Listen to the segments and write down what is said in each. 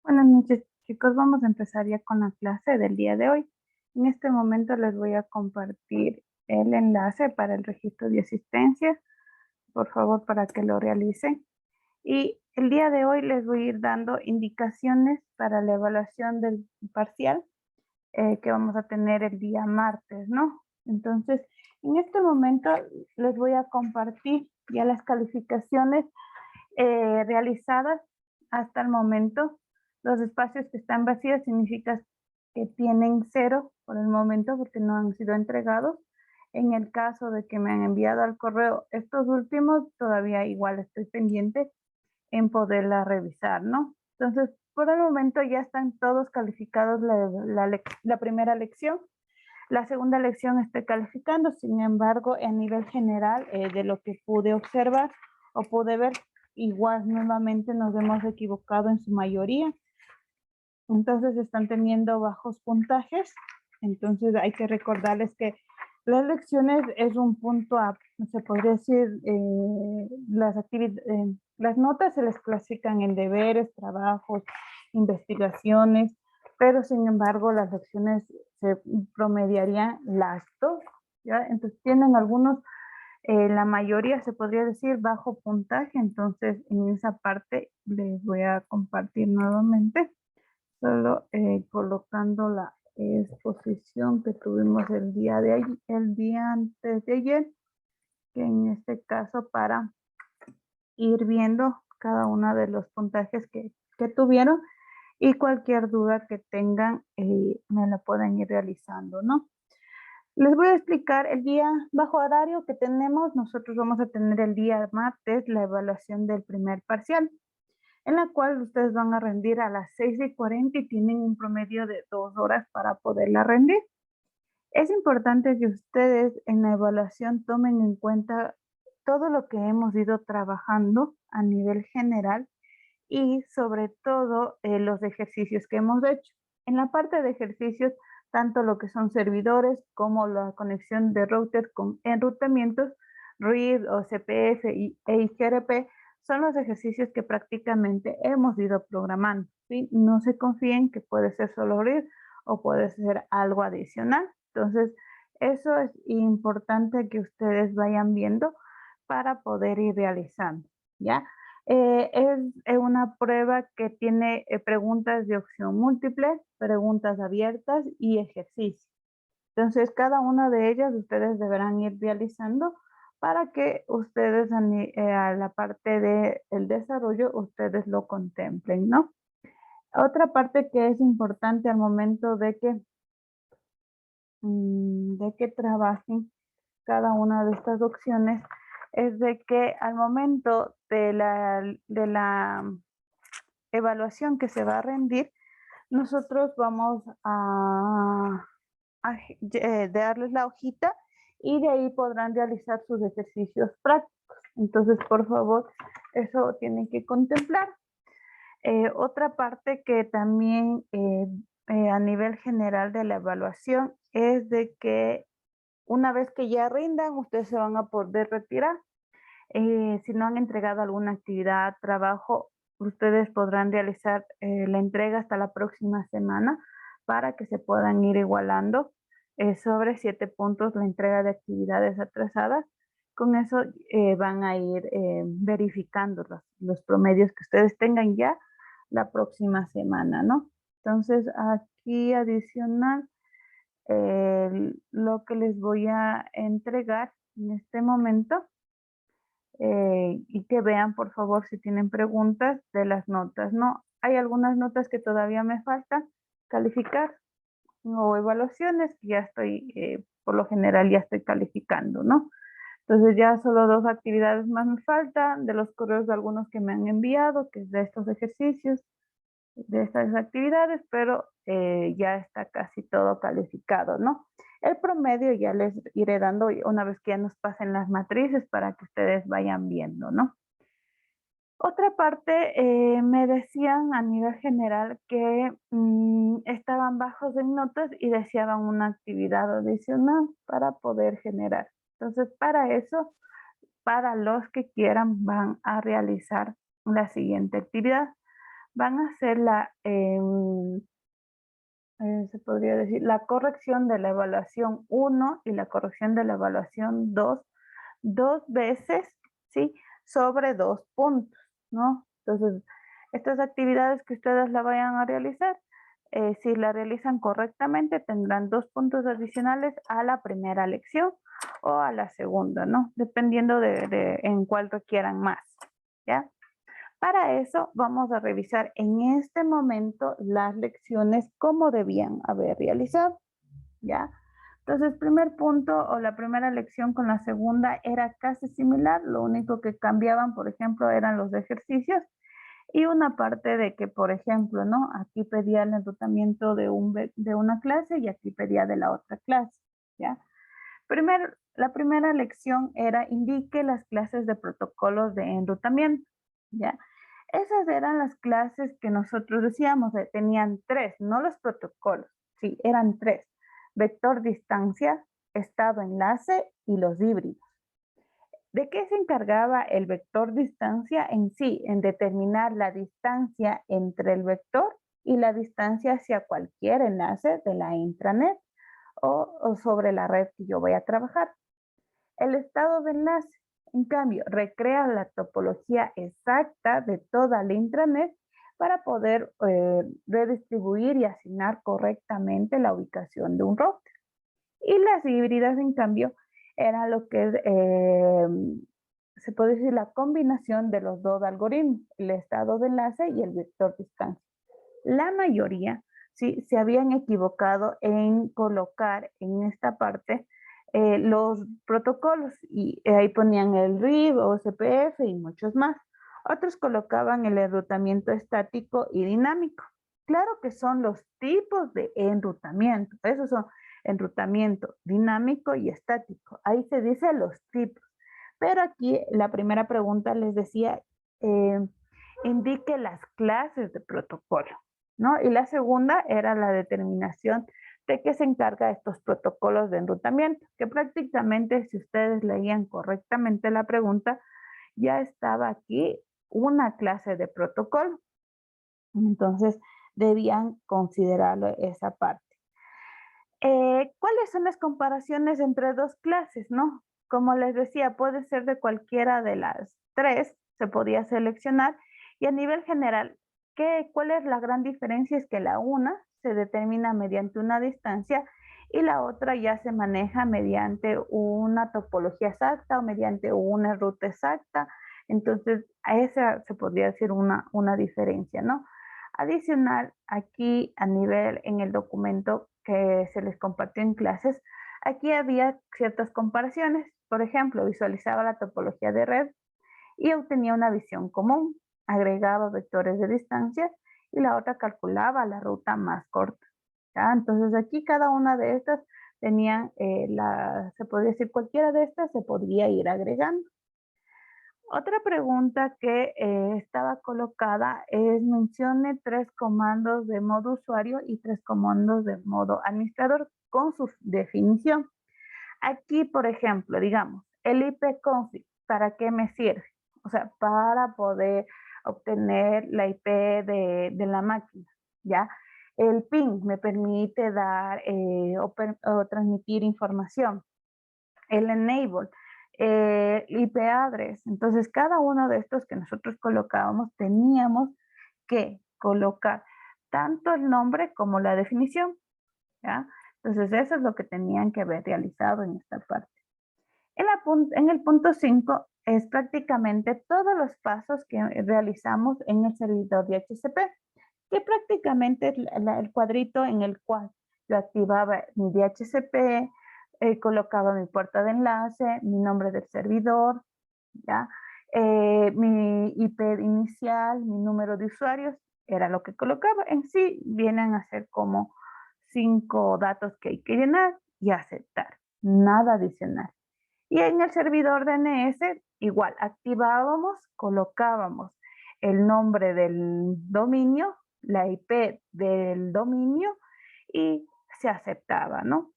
Buenas noches, chicos. Vamos a empezar ya con la clase del día de hoy. En este momento les voy a compartir el enlace para el registro de asistencia, por favor, para que lo realicen. Y el día de hoy les voy a ir dando indicaciones para la evaluación del parcial que vamos a tener el día martes, ¿no? Entonces, en este momento les voy a compartir ya las calificaciones realizadas hasta el momento. Los espacios que están vacíos significa que tienen 0 por el momento porque no han sido entregados. En el caso de que me han enviado al correo estos últimos, todavía igual estoy pendiente en poderla revisar, ¿no? Entonces, por el momento ya están todos calificados la primera lección. La segunda lección estoy calificando, sin embargo, a nivel general, de lo que pude observar o pude ver, igual nuevamente nos hemos equivocado en su mayoría. Entonces están teniendo bajos puntajes. Entonces hay que recordarles que las lecciones es un punto a, se podría decir, las notas se les clasifican en deberes, trabajos, investigaciones, pero sin embargo las lecciones se promediarían las dos, ¿ya? Entonces tienen algunos, la mayoría se podría decir bajo puntaje, entonces en esa parte les voy a compartir nuevamente, solo colocando la exposición que tuvimos el día antes de ayer, que en este caso para ir viendo cada uno de los puntajes que tuvieron y cualquier duda que tengan me la pueden ir realizando, ¿no? Les voy a explicar el día bajo horario que tenemos. Nosotros vamos a tener el día martes la evaluación del primer parcial, en la cual ustedes van a rendir a las 6:40 y tienen un promedio de 2 horas para poderla rendir. Es importante que ustedes en la evaluación tomen en cuenta todo lo que hemos ido trabajando a nivel general y sobre todo los ejercicios que hemos hecho. En la parte de ejercicios, tanto lo que son servidores como la conexión de router con enrutamientos, RID o CPF e IGRP, son los ejercicios que prácticamente hemos ido programando, ¿sí? No se confíen que puede ser solo RID o puede ser algo adicional. Entonces, eso es importante que ustedes vayan viendo para poder ir realizando, ¿ya? Es una prueba que tiene preguntas de opción múltiple, preguntas abiertas y ejercicios. Entonces, cada una de ellas ustedes deberán ir realizando para que ustedes a la parte del desarrollo, ustedes lo contemplen, ¿no? Otra parte que es importante al momento de que trabajen cada una de estas opciones es de que al momento de la evaluación que se va a rendir, nosotros vamos a darles la hojita y de ahí podrán realizar sus ejercicios prácticos. Entonces, por favor, eso tienen que contemplar. Otra parte que también a nivel general de la evaluación es de que una vez que ya rindan, ustedes se van a poder retirar. Si no han entregado alguna actividad, trabajo, ustedes podrán realizar la entrega hasta la próxima semana para que se puedan ir igualando sobre 7 puntos la entrega de actividades atrasadas. Con eso van a ir verificando los promedios que ustedes tengan ya la próxima semana, ¿no? Entonces, aquí adicional, lo que les voy a entregar en este momento y que vean, por favor, si tienen preguntas de las notas, ¿no? Hay algunas notas que todavía me faltan calificar o evaluaciones que ya estoy, por lo general ya estoy calificando, ¿no? Entonces ya solo 2 actividades más me faltan de los correos de algunos que me han enviado, que es de estos ejercicios, de estas actividades, pero ya está casi todo calificado, ¿no? El promedio ya les iré dando una vez que ya nos pasen las matrices para que ustedes vayan viendo, ¿no? Otra parte, me decían a nivel general que estaban bajos en notas y deseaban una actividad adicional para poder generar. Entonces, para eso, para los que quieran, van a realizar la siguiente actividad. van a hacer se podría decir, la corrección de la evaluación 1 y la corrección de la evaluación 2, 2 veces, ¿sí? Sobre 2 puntos, ¿no? Entonces, estas actividades que ustedes la vayan a realizar, si la realizan correctamente, tendrán 2 puntos adicionales a la primera lección o a la segunda, ¿no? Dependiendo de en cuál requieran más, ¿ya? Para eso vamos a revisar en este momento las lecciones como debían haber realizado, ¿ya? Entonces, primer punto o la primera lección con la segunda era casi similar, lo único que cambiaban, por ejemplo, eran los ejercicios y una parte de que, por ejemplo, ¿no? Aquí pedía el enrutamiento de una clase y aquí pedía de la otra clase, ¿ya? La primera lección era indique las clases de protocolos de enrutamiento, ¿ya? Esas eran las clases que nosotros decíamos, tenían 3, no los protocolos, sí, eran 3. Vector distancia, estado enlace y los híbridos. ¿De qué se encargaba el vector distancia en sí? En determinar la distancia entre el vector y la distancia hacia cualquier enlace de la intranet o sobre la red que yo voy a trabajar. El estado de enlace, en cambio, recrea la topología exacta de toda la intranet para poder redistribuir y asignar correctamente la ubicación de un router. Y las híbridas, en cambio, eran lo que se puede decir la combinación de los dos algoritmos, el estado de enlace y el vector distancia. La mayoría ¿sí? Se habían equivocado en colocar en esta parte los protocolos y ahí ponían el RIB o CPF y muchos más. Otros colocaban el enrutamiento estático y dinámico. Claro que son los tipos de enrutamiento. Esos son enrutamiento dinámico y estático. Ahí se dice los tipos. Pero aquí la primera pregunta les decía, indique las clases de protocolo, ¿no? Y la segunda era la determinación de qué se encarga de estos protocolos de enrutamiento, que prácticamente si ustedes leían correctamente la pregunta, ya estaba aquí una clase de protocolo. Entonces, debían considerarlo esa parte. ¿Cuáles son las comparaciones entre dos clases, no? Como les decía, puede ser de cualquiera de las 3, se podía seleccionar, y a nivel general, ¿cuál es la gran diferencia? Es que la una se determina mediante una distancia y la otra ya se maneja mediante una topología exacta o mediante una ruta exacta. Entonces, a esa se podría decir una diferencia, ¿no? Adicional, aquí a nivel en el documento que se les compartió en clases, aquí había ciertas comparaciones. Por ejemplo, visualizaba la topología de red y obtenía una visión común, agregaba vectores de distancia y la otra calculaba la ruta más corta. ¿Ya? Entonces aquí cada una de estas tenía, se podría decir cualquiera de estas se podría ir agregando. Otra pregunta que estaba colocada es mencione 3 comandos de modo usuario y 3 comandos de modo administrador con su definición. Aquí, por ejemplo, digamos, el ipconfig, ¿para qué me sirve? O sea, para poder obtener la IP de la máquina, ¿ya? El ping me permite dar o transmitir información. El enable, IP address. Entonces, cada uno de estos que nosotros colocábamos, teníamos que colocar tanto el nombre como la definición, ¿ya? Entonces, eso es lo que tenían que haber realizado en esta parte. En el punto 5 es prácticamente todos los pasos que realizamos en el servidor de DHCP, que prácticamente es el cuadrito en el cual yo activaba mi DHCP, colocaba mi puerta de enlace, mi nombre del servidor, ¿ya? Mi IP inicial, mi número de usuarios, era lo que colocaba. En sí vienen a ser como 5 datos que hay que llenar y aceptar, nada adicional. Y en el servidor DNS, igual, activábamos, colocábamos el nombre del dominio, la IP del dominio y se aceptaba, ¿no?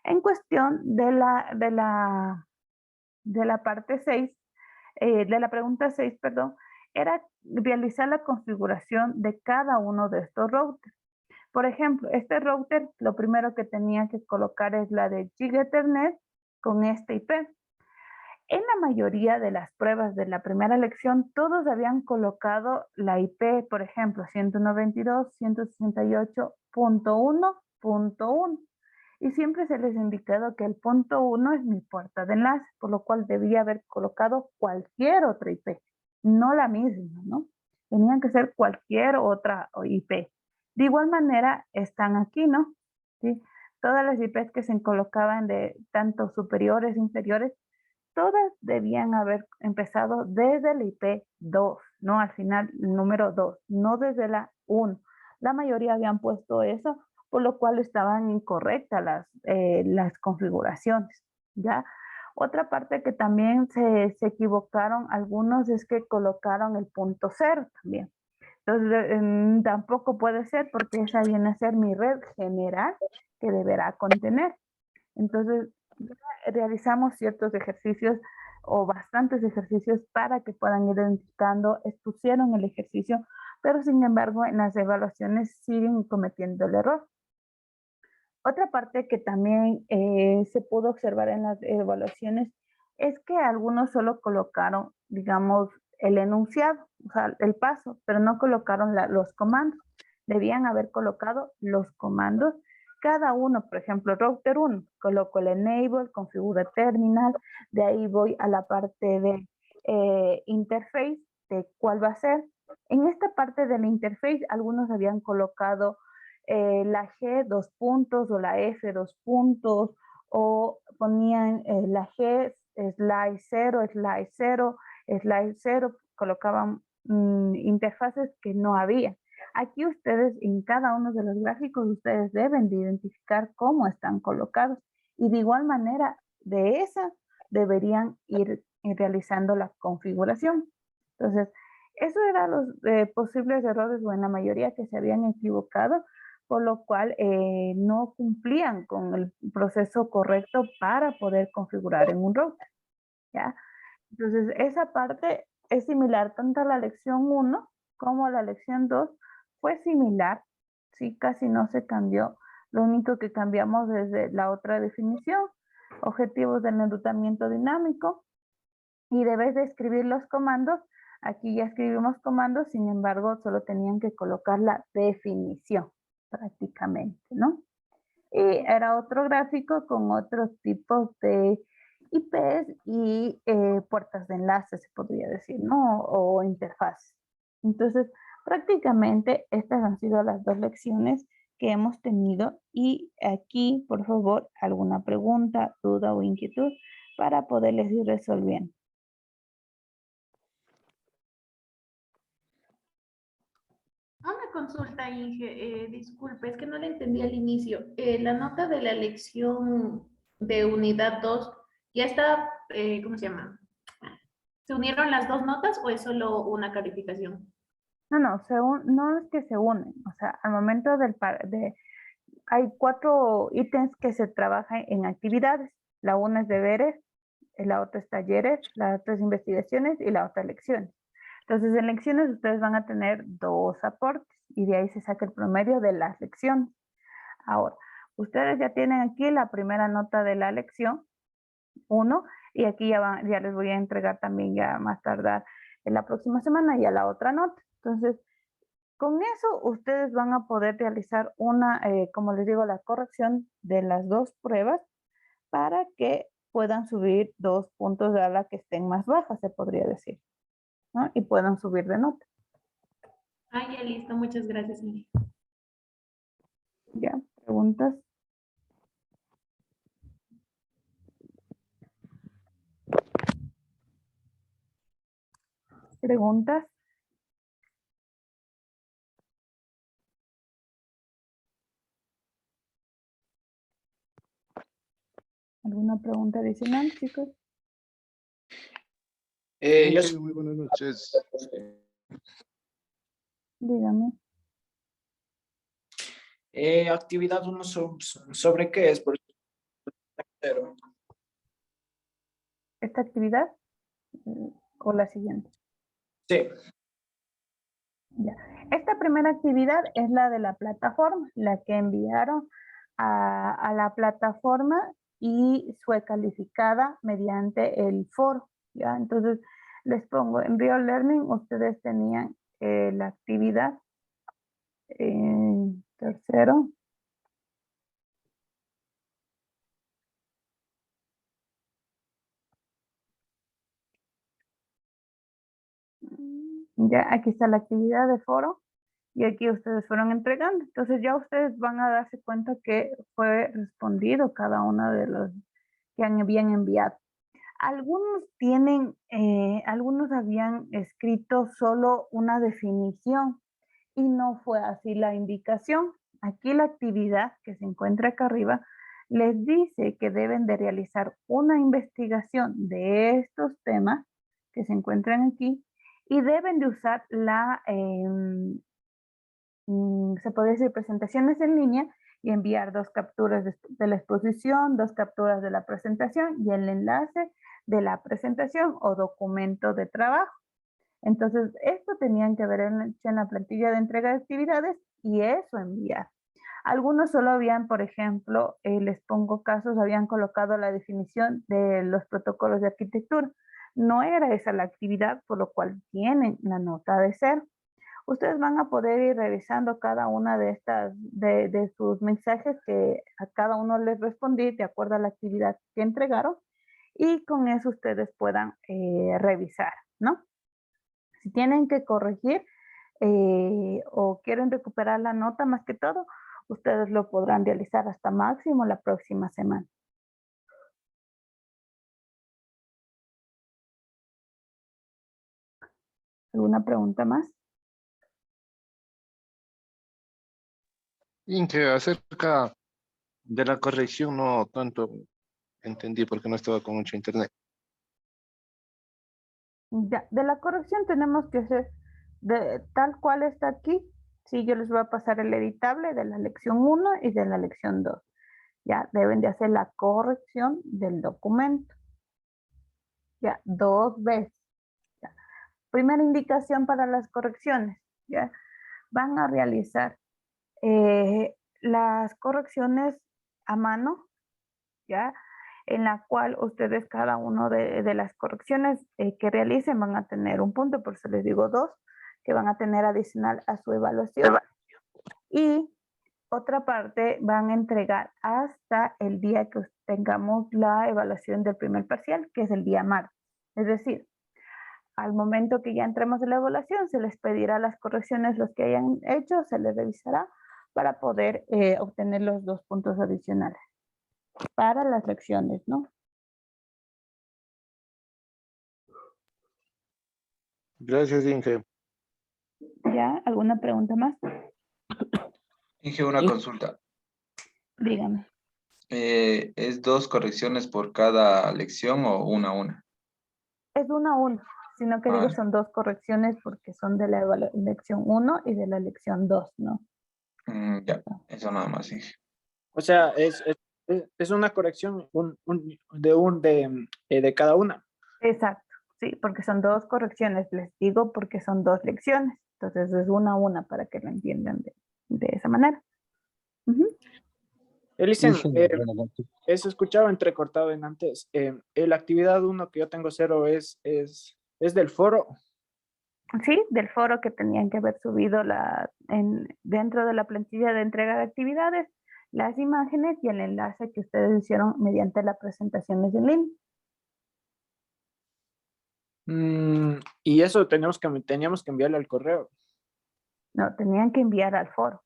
En cuestión de la parte 6, de la pregunta 6, perdón, era realizar la configuración de cada uno de estos routers. Por ejemplo, este router, lo primero que tenía que colocar es la de Giga Ethernet con este IP. En la mayoría de las pruebas de la primera lección, todos habían colocado la IP, por ejemplo, 192.168.1.1. Y siempre se les ha indicado que el punto 1 es mi puerta de enlace, por lo cual debía haber colocado cualquier otra IP, no la misma, ¿no? Tenían que ser cualquier otra IP. De igual manera, están aquí, ¿no? ¿Sí? Todas las IPs que se colocaban de tanto superiores, inferiores, todas debían haber empezado desde el IP 2, ¿no? Al final, el número 2, no desde la 1. La mayoría habían puesto eso, por lo cual estaban incorrectas las configuraciones, ¿ya? Otra parte que también se equivocaron algunos es que colocaron el punto 0 también. Entonces, tampoco puede ser porque esa viene a ser mi red general que deberá contener. Entonces, realizamos ciertos ejercicios o bastantes ejercicios para que puedan ir identificando, expusieron el ejercicio, pero sin embargo en las evaluaciones siguen cometiendo el error. Otra parte que también se pudo observar en las evaluaciones es que algunos solo colocaron, digamos, el enunciado, o sea, el paso, pero no colocaron los comandos. Debían haber colocado los comandos. Cada uno, por ejemplo, router 1, coloco el enable, configura terminal, de ahí voy a la parte de interface, de cuál va a ser. En esta parte del interface, algunos habían colocado la G 2 puntos o la F 2 puntos, o ponían la G slide 0, slide 0, slide 0, colocaban interfaces que no había. Aquí ustedes, en cada uno de los gráficos, ustedes deben de identificar cómo están colocados y de igual manera de esa deberían ir realizando la configuración. Entonces, eso eran los posibles errores o en la mayoría que se habían equivocado, por lo cual no cumplían con el proceso correcto para poder configurar en un router, ¿ya? Entonces, esa parte es similar tanto a la lección 1 como a la lección 2, fue similar, sí, casi no se cambió. Lo único que cambiamos es la otra definición, objetivos del enrutamiento dinámico, y debes de escribir los comandos. Aquí ya escribimos comandos, sin embargo, solo tenían que colocar la definición prácticamente, ¿no? Era otro gráfico con otros tipos de IPs y puertas de enlace, se podría decir, ¿no? O interfaz. Entonces, prácticamente estas han sido las dos lecciones que hemos tenido y aquí, por favor, alguna pregunta, duda o inquietud para poderles ir resolviendo. Una consulta, Inge, disculpe, es que no le entendí al inicio. La nota de la lección de unidad 2 ya está, ¿cómo se llama? ¿Se unieron las dos notas o es solo una calificación? No, no es que se unen, o sea, al momento hay 4 ítems que se trabajan en actividades. La una es deberes, la otra es talleres, la otra es investigaciones y la otra lecciones. Entonces, en lecciones ustedes van a tener 2 aportes y de ahí se saca el promedio de las lecciones. Ahora, ustedes ya tienen aquí la primera nota de la lección 1 y aquí ya les voy a entregar también ya más tardar en la próxima semana ya la otra nota. Entonces, con eso ustedes van a poder realizar como les digo, la corrección de las 2 pruebas para que puedan subir 2 puntos a la que estén más bajas, se podría decir, ¿no? Y puedan subir de nota. Ah, ya listo, muchas gracias, Inge. ¿Ya? ¿Preguntas? ¿Preguntas? ¿Alguna pregunta adicional, chicos? Muy buenas noches. Dígame. Actividad 1 sobre qué es, por ejemplo. ¿Esta actividad o la siguiente? Sí. Ya. Esta primera actividad es la de la plataforma, la que enviaron a la plataforma y fue calificada mediante el foro. ¿Ya? Entonces, les pongo en BioLearning, ustedes tenían la actividad tercero. Ya, aquí está la actividad de foro y aquí ustedes fueron entregando. Entonces ya ustedes van a darse cuenta que fue respondido cada uno de los que habían enviado. Algunos tienen, algunos habían escrito solo una definición y no fue así la indicación. Aquí la actividad que se encuentra acá arriba les dice que deben de realizar una investigación de estos temas que se encuentran aquí y deben de usar se puede decir presentaciones en línea y enviar 2 capturas de la exposición, 2 capturas de la presentación y el enlace de la presentación o documento de trabajo. Entonces, esto tenían que ver en la plantilla de entrega de actividades y eso enviar. Algunos solo habían, por ejemplo, les pongo casos, habían colocado la definición de los protocolos de arquitectura. No era esa la actividad, por lo cual tienen la nota de 0. Ustedes van a poder ir revisando cada una de estas, de sus mensajes que a cada uno les respondí de acuerdo a la actividad que entregaron y con eso ustedes puedan revisar, ¿no? Si tienen que corregir o quieren recuperar la nota más que todo, ustedes lo podrán realizar hasta máximo la próxima semana. ¿Alguna pregunta más? Inge, acerca de la corrección, no tanto entendí porque no estaba con mucho internet. Ya, de la corrección tenemos que hacer de tal cual está aquí. Sí, yo les voy a pasar el editable de la lección 1 y de la lección 2. Ya, deben de hacer la corrección del documento. Ya, 2 veces. Ya. Primera indicación para las correcciones. Ya, van a realizar las correcciones a mano, ya, en la cual ustedes cada uno de las correcciones que realicen van a tener un punto, por eso les digo 2, que van a tener adicional a su evaluación. Y otra parte van a entregar hasta el día que tengamos la evaluación del primer parcial, que es el día martes. Es decir, al momento que ya entremos en la evaluación, se les pedirá las correcciones, los que hayan hecho, se les revisará para poder obtener los 2 puntos adicionales para las lecciones, ¿no? Gracias, Inge. ¿Ya? ¿Alguna pregunta más? Inge, una consulta. Dígame. ¿Es 2 correcciones por cada lección o una a una? Es una a una, sino que digo son 2 correcciones porque son de la lección 1 y de la lección 2, ¿no? Ya, eso nada más, Inge. O sea, es una corrección de cada una. Exacto, sí, porque son 2 correcciones, les digo porque son 2 lecciones, entonces es una a una para que lo entiendan de esa manera. Elicen, eso escuchaba entrecortado en antes. La actividad 1 que yo tengo 0 es del foro. Sí, del foro que tenían que haber subido dentro de la plantilla de entrega de actividades, las imágenes y el enlace que ustedes hicieron mediante las presentaciones en línea. Y eso teníamos que enviarle al correo. No, tenían que enviar al foro.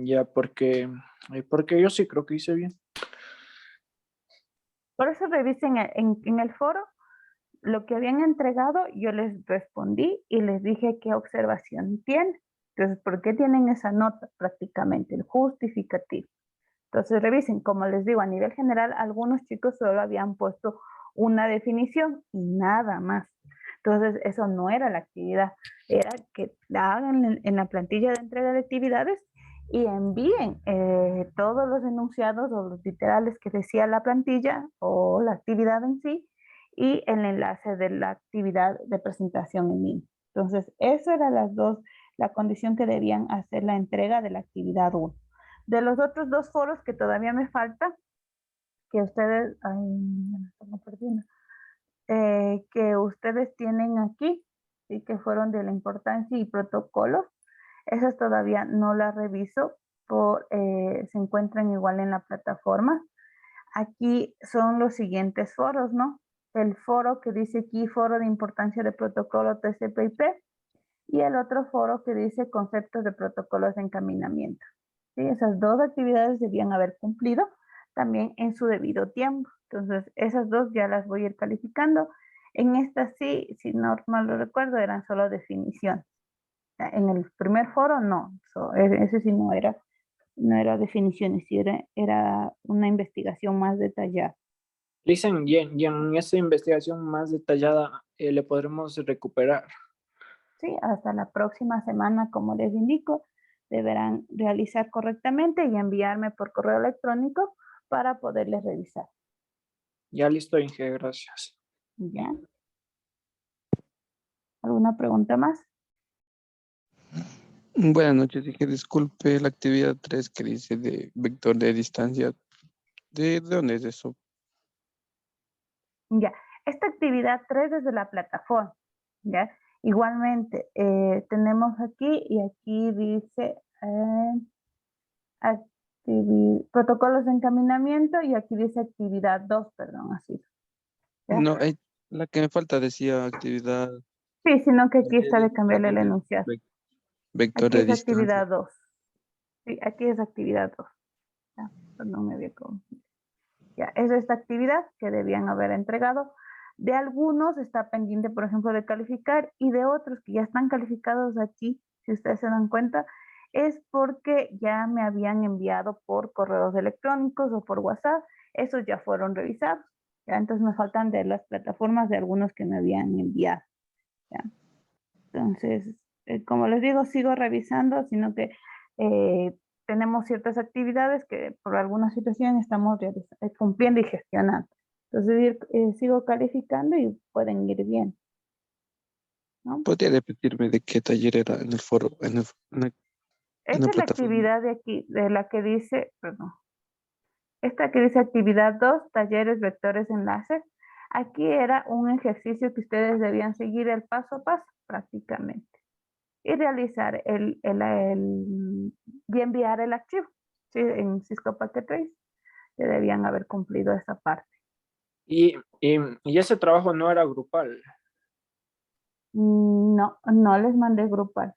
Ya, porque yo sí creo que hice bien. Por eso revisen en el foro lo que habían entregado, yo les respondí y les dije qué observación tienen. Entonces, ¿por qué tienen esa nota? Prácticamente el justificativo. Entonces, revisen, como les digo, a nivel general, algunos chicos solo habían puesto una definición y nada más. Entonces, eso no era la actividad, era que la hagan en la plantilla de entrega de actividades y envíen todos los enunciados o los literales que decía la plantilla o la actividad en sí y el enlace de la actividad de presentación en línea. Entonces, eso era la condición que debían hacer la entrega de la actividad 1. De los otros 2 foros que todavía me falta, que ustedes, ay, ya me estamos perdiendo, que ustedes tienen aquí, ¿sí? Que fueron de la importancia y protocolos, esas todavía no las reviso, se encuentran igual en la plataforma. Aquí son los siguientes foros, ¿no? El foro que dice aquí, foro de importancia de protocolo TCP/IP, y el otro foro que dice conceptos de protocolos de encaminamiento. ¿Sí? Esas 2 actividades debían haber cumplido también en su debido tiempo. Entonces, esas 2 ya las voy a ir calificando. En esta sí, si no mal lo recuerdo, eran solo definición. En el primer foro no, ese sí no era definiciones, sí era una investigación más detallada. Dicen, y en esa investigación más detallada le podremos recuperar. ¿Sí? Hasta la próxima semana, como les indico, deberán realizar correctamente y enviarme por correo electrónico para poderles revisar. Ya listo, Inge, gracias. ¿Ya? ¿Alguna pregunta más? Buenas noches, dije, disculpe, la actividad 3 que dice de vector de distancia, ¿de dónde es eso? Ya. Esta actividad 3 es de la plataforma. ¿Ya? Igualmente, tenemos aquí y aquí dice protocolos de encaminamiento y aquí dice actividad 2, perdón, así. ¿Ya? No, la que me falta decía actividad Sí, sino que aquí está de talleres, cambiarle el enunciado. vector Aquí de es distancia. actividad 2. Sí, aquí es actividad 2. Ya, perdón, me había confundido. Ya, es esta actividad que debían haber entregado. De algunos está pendiente, por ejemplo, de calificar, y de otros que ya están calificados aquí, si ustedes se dan cuenta, es porque ya me habían enviado por correos electrónicos o por WhatsApp. Esos ya fueron revisados. ¿Ya? Entonces me faltan de las plataformas de algunos que me habían enviado. ¿Ya? Entonces, como les digo, sigo revisando, sino que tenemos ciertas actividades que por alguna situación estamos cumpliendo y gestionando. Entonces, sigo calificando y pueden ir bien, ¿no? ¿Podría repetirme de qué taller era en el foro, en la Esta es la plataforma? actividad de aquí, de la que dice, perdón, esta que dice actividad 2, talleres, vectores, enlaces. Aquí era un ejercicio que ustedes debían seguir el paso a paso prácticamente y realizar y enviar el archivo. ¿Sí? En Cisco Packet Trace que debían haber cumplido esa parte. Y ese trabajo no era grupal. No, no les mandé grupal.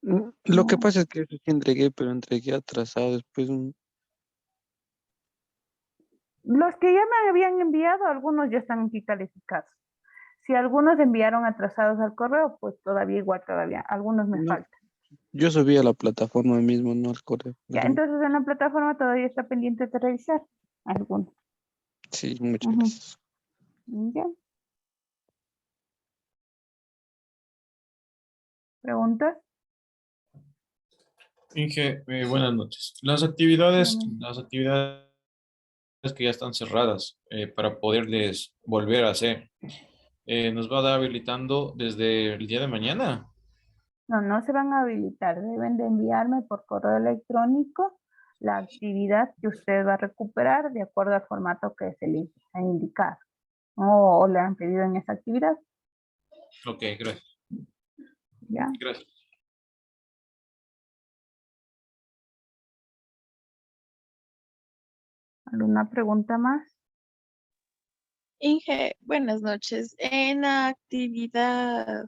Lo que No. pasa es que sí entregué, pero entregué atrasado después. Los que ya me habían enviado, algunos ya están aquí calificados. Si algunos enviaron atrasados al correo, pues todavía, algunos me No, faltan. yo subí a la plataforma mismo, no al correo. Ya, entonces en la plataforma todavía está pendiente de revisar algunos. Sí, muchas Ujú. gracias. Ya. ¿Preguntas? Inge, buenas noches. Las Dígame. actividades que ya están cerradas para poderles volver a hacer, ¿nos va a dar habilitando desde el día de mañana? No, no se van a habilitar. Deben de enviarme por correo electrónico la actividad que usted va a recuperar de acuerdo al formato que se le ha indicado o le han pedido en esa actividad. Ok, gracias. ¿Ya? Gracias. ¿Alguna pregunta más? Inge, buenas noches. En la actividad,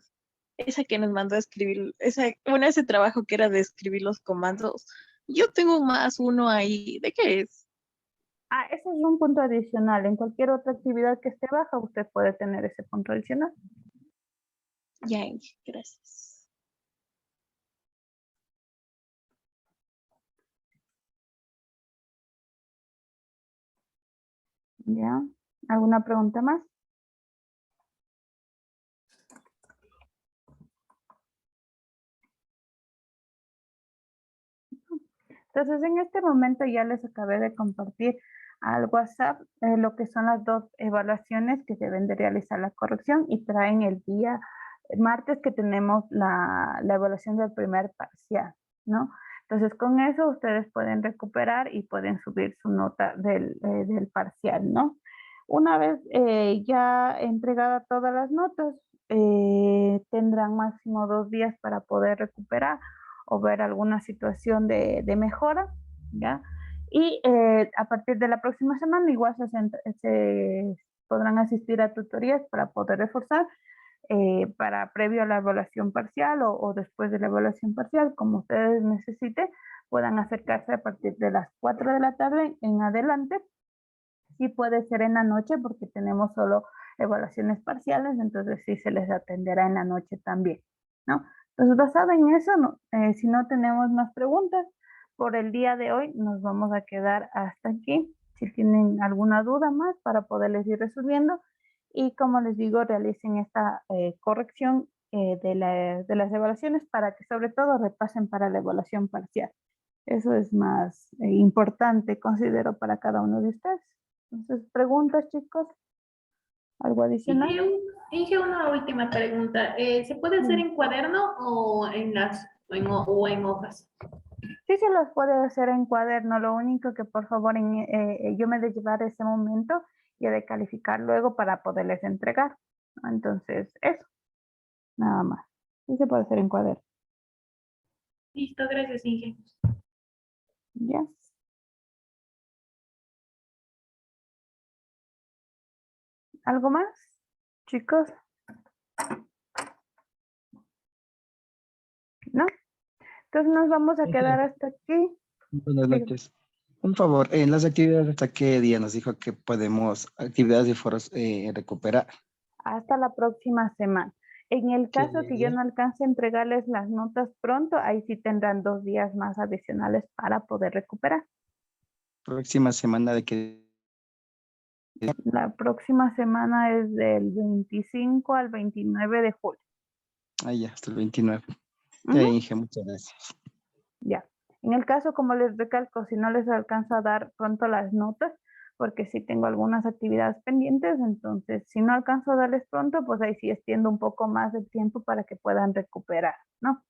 esa que nos mandó a escribir, ese trabajo que era de escribir los comandos, yo tengo un más uno ahí. ¿De qué es? Ah, ese es un punto adicional. En cualquier otra actividad que esté baja, usted puede tener ese punto adicional. Ya, Inge, gracias. ¿Ya? ¿Alguna pregunta más? Entonces, en este momento ya les acabé de compartir al WhatsApp lo que son las 2 evaluaciones que deben de realizar la corrección y traen el día martes que tenemos la evaluación del primer parcial, ¿no? Entonces, con eso ustedes pueden recuperar y pueden subir su nota del parcial, ¿no? Una vez ya entregada todas las notas, tendrán máximo 2 días para poder recuperar o ver alguna situación de mejora, ¿ya? Y a partir de la próxima semana igual se podrán asistir a tutorías para poder reforzar para previo a la evaluación parcial o después de la evaluación parcial, como ustedes necesiten, puedan acercarse a partir de las 4 de la tarde en adelante. Sí puede ser en la noche porque tenemos solo evaluaciones parciales, entonces sí se les atenderá en la noche también, ¿no? Entonces, basado en eso, si no tenemos más preguntas, por el día de hoy nos vamos a quedar hasta aquí. Si tienen alguna duda más para poderles ir resolviendo, y como les digo, realicen esta corrección de las evaluaciones para que sobre todo repasen para la evaluación parcial. Eso es más importante, considero, para cada uno de ustedes. Entonces, preguntas, chicos. ¿Algo adicional? Inge, una última pregunta. ¿Se puede hacer en cuaderno o en hojas? Sí, se los puede hacer en cuaderno. Lo único que por favor yo me de llevar ese momento y de calificar luego para poderles entregar, ¿no? Entonces, eso. Nada más. Sí se puede hacer en cuaderno. Listo, gracias, Inge. Ya. ¿Algo más, chicos? ¿No? Entonces nos vamos a quedar hasta aquí. Buenas Sí. noches. Un favor, en las actividades, ¿hasta qué día nos dijo que podemos actividades y foros recuperar? Hasta la próxima semana. En el ¿Qué caso que yo día? no alcance a entregarles las notas pronto, ahí sí tendrán 2 días más adicionales para poder recuperar. Próxima semana de que La próxima semana es del 25 al 29 de julio. ya, hasta el 29. Ya, Ujú. Inge, muchas gracias. Ya. En el caso, como les recalco, si no les alcanzo a dar pronto las notas, porque sí tengo algunas actividades pendientes, entonces si no alcanzo a darles pronto, pues ahí sí extiendo un poco más de tiempo para que puedan recuperar, ¿no?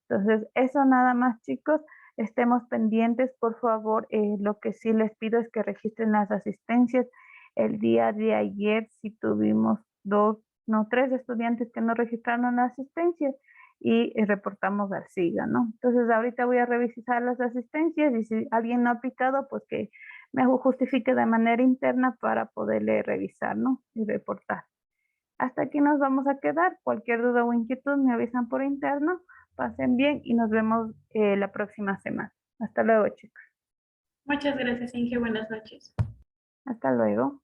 Entonces, eso nada más, chicos. Estemos pendientes, por favor. Lo que sí les pido es que registren las asistencias. El día de ayer sí tuvimos 3 estudiantes que no registraron la asistencia y reportamos al SIGA, ¿no? Entonces, ahorita voy a revisar las asistencias y si alguien no ha aplicado, pues que me justifique de manera interna para poderle revisar, ¿no? Y reportar. Hasta aquí nos vamos a quedar. Cualquier duda o inquietud me avisan por interno. Pasen bien y nos vemos la próxima semana. Hasta luego, chicos. Muchas gracias, Inge. Buenas noches. Hasta luego.